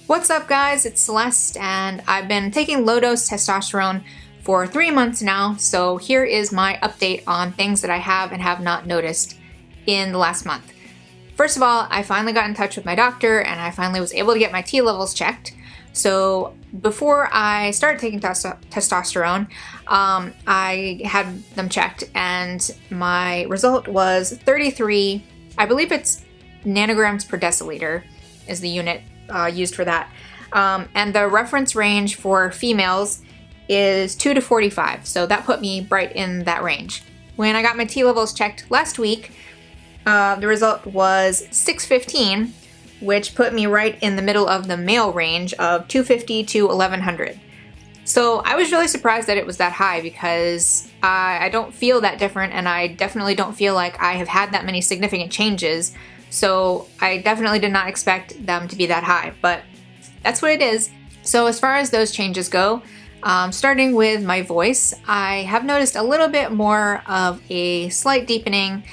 What's up guys, it's Celeste and I've been taking low-dose testosterone for 3 months now, so here is my update on things that I have and have not noticed in the last month. First of all, I finally got in touch with my doctor and I finally was able to get my T levels checked. So before I started taking testosterone, I had them checked and my result was 33, I believe it's nanograms per deciliter is the unit used for that. And the reference range for females is 2 to 45, so that put me right in that range. When I got my T levels checked last week, the result was 615, which put me right in the middle of the male range of 250 to 1100. So I was really surprised that it was that high because I don't feel that different and I definitely don't feel like I have had that many significant changes. So I definitely did not expect them to be that high, but that's what it is. So as far as those changes go, starting with my voice, I have noticed a little bit more of a slight deepening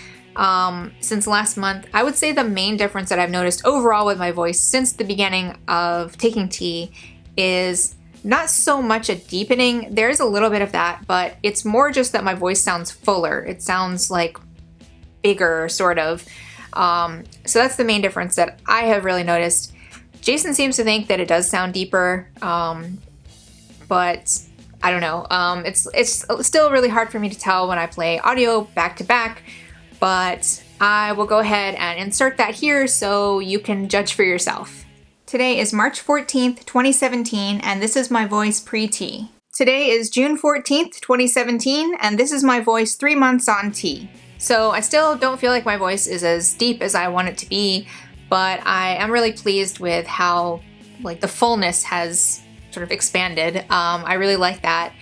since last month. I would say the main difference that I've noticed overall with my voice since the beginning of taking tea is not so much a deepening. There's a little bit of that, but it's more just that my voice sounds fuller. It sounds like bigger, sort of. So that's the main difference that I have really noticed. Jason seems to think that it does sound deeper, but I don't know. It's still really hard for me to tell when I play audio back to back, but I will go ahead and insert that here so you can judge for yourself. Today is March 14th, 2017, and this is my voice pre-tea. Today is June 14th, 2017, and this is my voice 3 months on tea. So I still don't feel like my voice is as deep as I want it to be, but I am really pleased with how the fullness has sort of expanded. I really like that,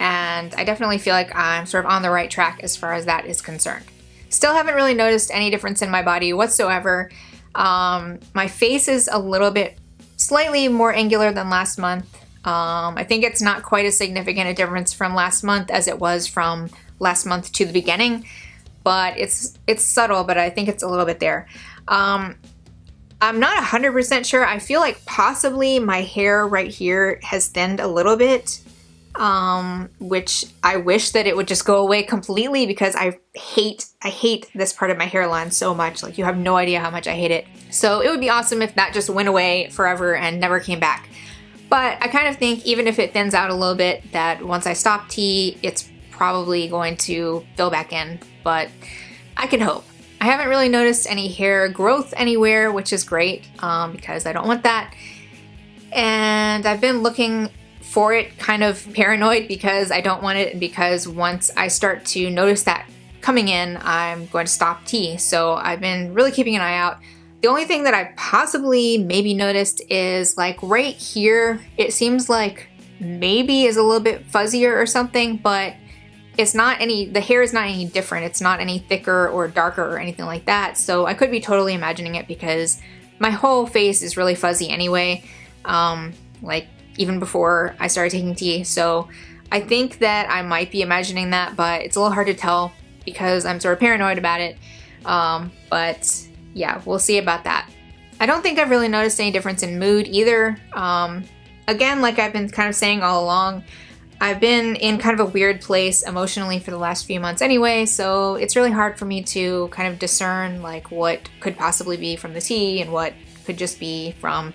and I definitely feel like I'm sort of on the right track as far as that is concerned. Still haven't really noticed any difference in my body whatsoever. My face is a little bit slightly more angular than last month. I think it's not quite as significant a difference from last month as it was from last month to the beginning, but it's subtle, but I think it's a little bit there. I'm not 100% sure. I feel like possibly my hair right here has thinned a little bit, which I wish that it would just go away completely because I hate this part of my hairline so much. Like, you have no idea how much I hate it. So it would be awesome if that just went away forever and never came back. But I kind of think even if it thins out a little bit, that once I stop tea, it's probably going to fill back in, but I can hope. I haven't really noticed any hair growth anywhere, which is great because I don't want that. And I've been looking for it, kind of paranoid because I don't want it, and because once I start to notice that coming in, I'm going to stop tea. So I've been really keeping an eye out. The only thing that I possibly maybe noticed is like right here, it seems like maybe is a little bit fuzzier or something, but it's not the hair is not any different. It's not any thicker or darker or anything like that. So I could be totally imagining it because my whole face is really fuzzy anyway, like even before I started taking tea. So I think that I might be imagining that, but it's a little hard to tell because I'm sort of paranoid about it. But yeah, we'll see about that. I don't think I've really noticed any difference in mood either. Again, like I've been kind of saying all along, I've been in kind of a weird place emotionally for the last few months anyway, so it's really hard for me to kind of discern like what could possibly be from the tea and what could just be from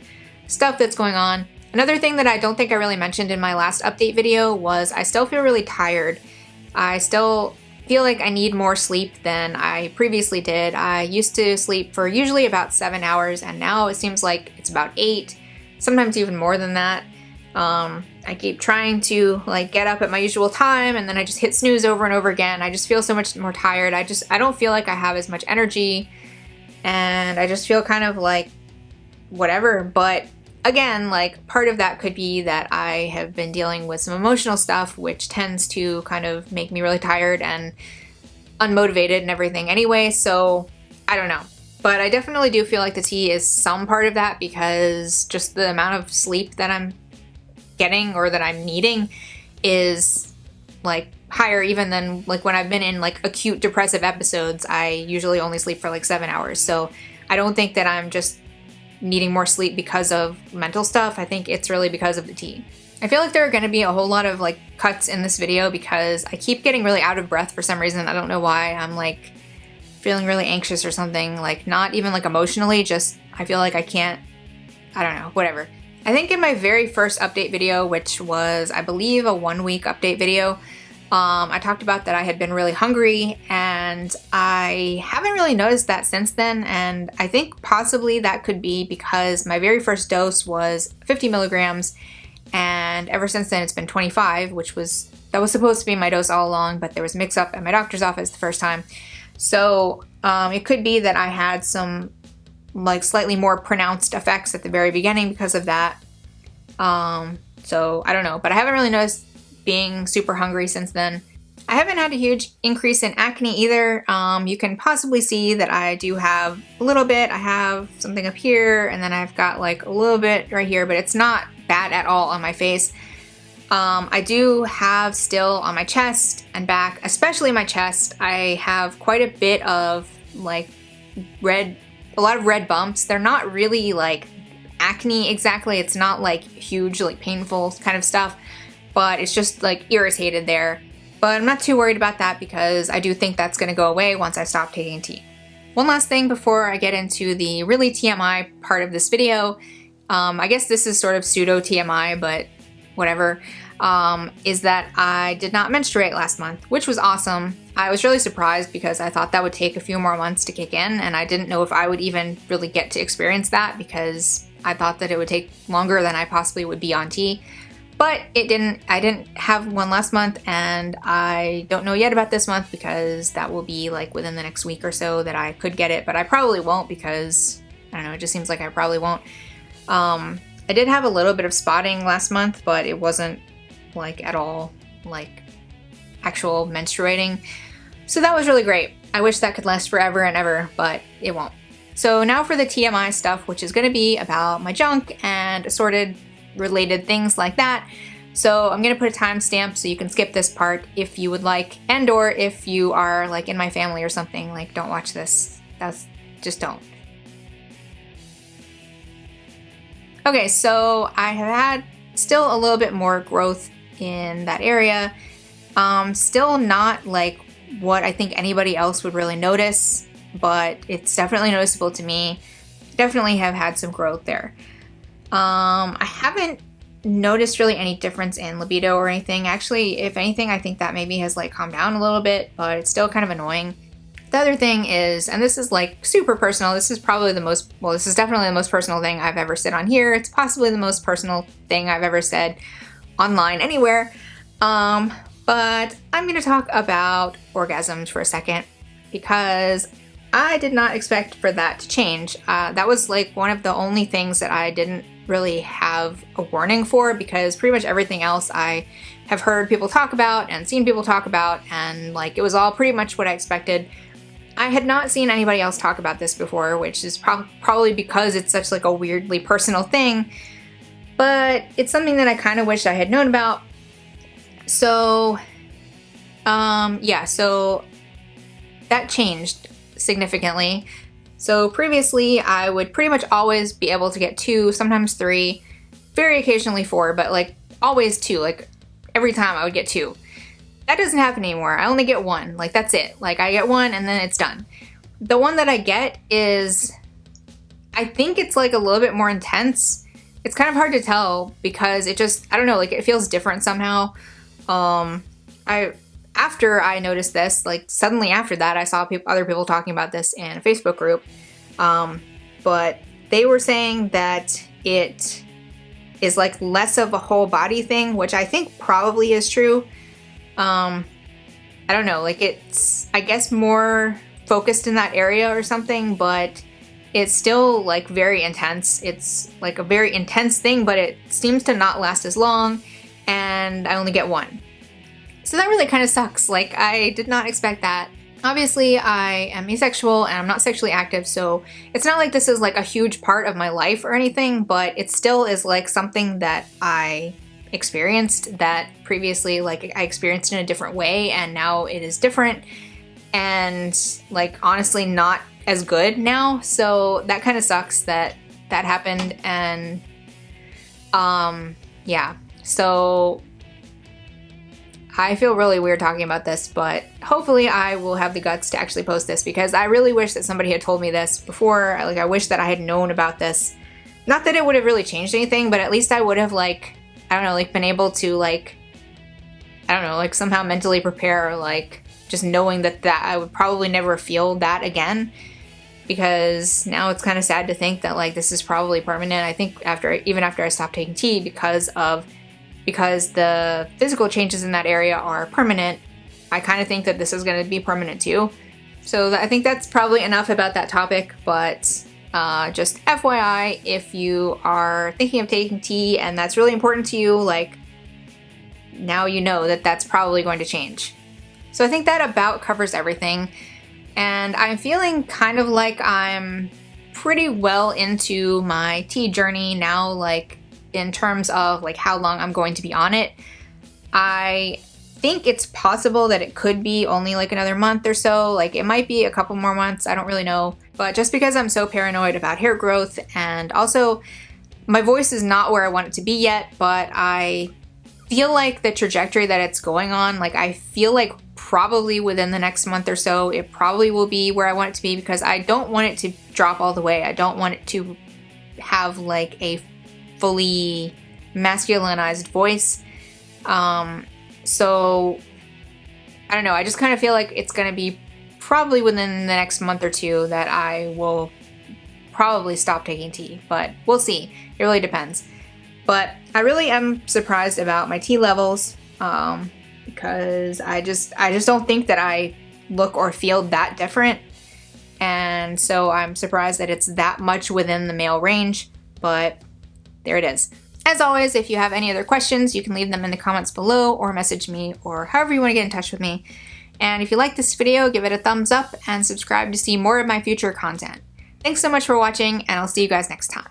stuff that's going on. Another thing that I don't think I really mentioned in my last update video was I still feel really tired. I still feel like I need more sleep than I previously did. I used to sleep for usually about 7 hours, and now it seems like it's about 8, sometimes even more than that. I keep trying to get up at my usual time, and then I just hit snooze over and over again. I just feel so much more tired. I don't feel like I have as much energy, and I just feel kind of like whatever. But again, part of that could be that I have been dealing with some emotional stuff, which tends to kind of make me really tired and unmotivated and everything anyway. So I don't know. But I definitely do feel like the tea is some part of that because just the amount of sleep that I'm getting or that I'm needing is higher even than when I've been in acute depressive episodes. I usually only sleep for 7 hours. So I don't think that I'm just needing more sleep because of mental stuff. I think it's really because of the tea. I feel like there are going to be a whole lot of like cuts in this video because I keep getting really out of breath for some reason. I don't know why. I'm like feeling really anxious or something, like not even like emotionally, just I feel like I can't, I don't know, whatever. I think in my very first update video, which was I believe a 1 week update video, I talked about that I had been really hungry, and I haven't really noticed that since then. And I think possibly that could be because my very first dose was 50 milligrams, and ever since then it's been 25, that was supposed to be my dose all along, but there was a mix up at my doctor's office the first time. So it could be that I had some like slightly more pronounced effects at the very beginning because of that. So I don't know, but I haven't really noticed being super hungry since then. I haven't had a huge increase in acne either. You can possibly see that I do have a little bit. I have something up here, and then I've got like a little bit right here, but it's not bad at all on my face. I do have still on my chest and back, especially my chest, I have quite a bit of like a lot of red bumps. They're not really like acne exactly. It's not like huge, like painful kind of stuff, but it's just like irritated there. But I'm not too worried about that because I do think that's gonna go away once I stop taking tea. One last thing before I get into the really TMI part of this video, I guess this is sort of pseudo TMI, but whatever, is that I did not menstruate last month, which was awesome. I was really surprised because I thought that would take a few more months to kick in, and I didn't know if I would even really get to experience that because I thought that it would take longer than I possibly would be on tea. But it didn't. I didn't have one last month, and I don't know yet about this month because that will be like within the next week or so that I could get it, but I probably won't because, I don't know, it just seems like I probably won't. I did have a little bit of spotting last month, but it wasn't like at all like actual menstruating. So that was really great. I wish that could last forever and ever, but it won't. So now for the TMI stuff, which is going to be about my junk and assorted related things like that. So I'm going to put a timestamp so you can skip this part if you would like, and or if you are like in my family or something, like don't watch this. Just don't. Okay, so I have had still a little bit more growth in that area. Still not like what I think anybody else would really notice, but it's definitely noticeable to me. Definitely have had some growth there. I haven't noticed really any difference in libido or anything. Actually, if anything, I think that maybe has like calmed down a little bit, but it's still kind of annoying. The other thing is, and this is like super personal, this is probably this is definitely the most personal thing I've ever said on here. It's possibly the most personal thing I've ever said online anywhere. But I'm going to talk about orgasms for a second because I did not expect for that to change. That was like one of the only things that I didn't really have a warning for, because pretty much everything else I have heard people talk about and seen people talk about, and like it was all pretty much what I expected. I had not seen anybody else talk about this before, which is probably because it's such like a weirdly personal thing, but it's something that I kind of wish I had known about. So yeah, so that changed significantly. So previously I would pretty much always be able to get 2, sometimes 3, very occasionally 4, but like always 2, like every time I would get 2. That doesn't happen anymore. I only get 1, like that's it. Like I get 1 and then it's done. The one that I get is, I think it's like a little bit more intense. It's kind of hard to tell because it just, I don't know, like it feels different somehow. After I noticed this, like suddenly after that, I saw other people talking about this in a Facebook group. But they were saying that it is like less of a whole body thing, which I think probably is true. I don't know, like it's, I guess, more focused in that area or something, but it's still like very intense. It's like a very intense thing, but it seems to not last as long, and I only get 1. So that really kind of sucks. Like I did not expect that. Obviously I am asexual and I'm not sexually active, so it's not like this is like a huge part of my life or anything, but it still is like something that I experienced that previously like I experienced in a different way, and now it is different and like honestly not as good now. So that kind of sucks that that happened, and yeah, so I feel really weird talking about this, but hopefully I will have the guts to actually post this, because I really wish that somebody had told me this before. Like, I wish that I had known about this. Not that it would have really changed anything, but at least I would have, like, I don't know, like, been able to, like, I don't know, like, somehow mentally prepare, like, just knowing that I would probably never feel that again. Because now it's kind of sad to think that, like, this is probably permanent. I think even after I stopped taking tea, because the physical changes in that area are permanent, I kind of think that this is going to be permanent too. So I think that's probably enough about that topic, but just FYI, if you are thinking of taking tea and that's really important to you, like, now you know that that's probably going to change. So I think that about covers everything. And I'm feeling kind of like I'm pretty well into my tea journey now, like, in terms of, like, how long I'm going to be on it. I think it's possible that it could be only, like, another month or so. Like, it might be a couple more months, I don't really know. But just because I'm so paranoid about hair growth, and also my voice is not where I want it to be yet, but I feel like the trajectory that it's going on, like, I feel like probably within the next month or so, it probably will be where I want it to be, because I don't want it to drop all the way. I don't want it to have, like, a fully masculinized voice. So I don't know, I just kind of feel like it's going to be probably within the next month or two that I will probably stop taking tea, but we'll see. It really depends. But I really am surprised about my tea levels, because I just don't think that I look or feel that different. And so I'm surprised that it's that much within the male range, but there it is. As always, if you have any other questions, you can leave them in the comments below or message me, or however you want to get in touch with me. And if you like this video, give it a thumbs up and subscribe to see more of my future content. Thanks so much for watching, and I'll see you guys next time.